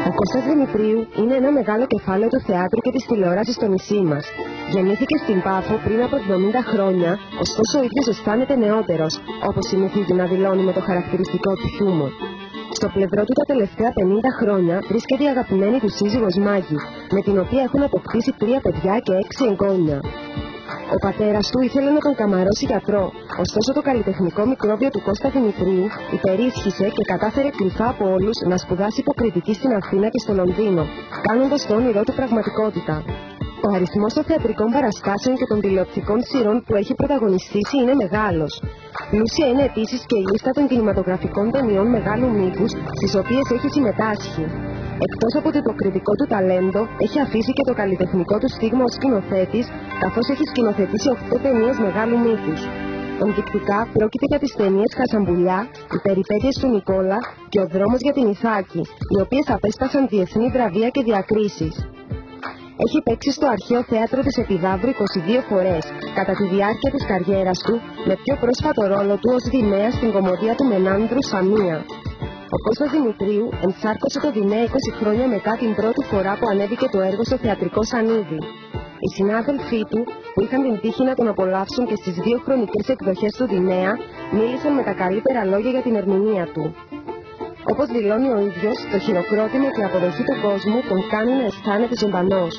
Ο Κώστας Δημητρίου είναι ένα μεγάλο κεφάλαιο του θεάτρου και της τηλεόρασης στο νησί μας. Γεννήθηκε στην Πάφο πριν από 70 χρόνια, ωστόσο ο ίδιος αισθάνεται νεότερος, όπως συνηθίζει να δηλώνει με το χαρακτηριστικό του χιούμορ. Στο πλευρό του τα τελευταία 50 χρόνια βρίσκεται η αγαπημένη του σύζυγος Μάγη, με την οποία έχουν αποκτήσει 3 παιδιά και 6 εγγόνια. Ο πατέρας του ήθελε να τον καμαρώσει γιατρό, ωστόσο το καλλιτεχνικό μικρόβιο του Κώστα Δημητρίου υπερίσχυσε και κατάφερε κρυφά από όλους να σπουδάσει υποκριτική στην Αθήνα και στο Λονδίνο, κάνοντας το όνειρό του πραγματικότητα. Ο αριθμός των θεατρικών παραστάσεων και των τηλεοπτικών σειρών που έχει πρωταγωνιστήσει είναι μεγάλος. Πλούσια είναι επίσης και η λίστα των κινηματογραφικών ταινιών μεγάλου μήκους στις οποίες έχει συμμετάσχει. Εκτός από το υποκριτικό του ταλέντο, έχει αφήσει και το καλλιτεχνικό του στίγμα ως σκηνοθέτης, καθώς έχει σκηνοθετήσει 8 ταινίες μεγάλου μήκους. Ενδεικτικά πρόκειται για τις ταινίες Χασαμπουλιά, οι περιπέτειες του Νικόλα και ο δρόμος για την Ιθάκη, οι οποίες απέσπασαν διεθνή βραβεία και διακρίσεις. Έχει παίξει στο Αρχαίο Θέατρο της Επιδαύρου 22 φορές, κατά τη διάρκεια της καριέρας του, με πιο πρόσφατο ρόλο του ως Δειναία στην κομμωδία του Μενάνδρου Σαμία. Ο Κώστας Δημητρίου ενσάρκωσε το Δειναία 20 χρόνια μετά την πρώτη φορά που ανέβηκε το έργο στο θεατρικό σανίδι. Οι συνάδελφοί του, που είχαν την τύχη να τον απολαύσουν και στις 2 χρονικές εκδοχές του Δειναία, μίλησαν με τα καλύτερα λόγια για την ερμηνεία του. Όπως δηλώνει ο ίδιος, το χειροκρότημα και η αποδοχή του κόσμου τον κάνει να αισθάνεται ζωντανός.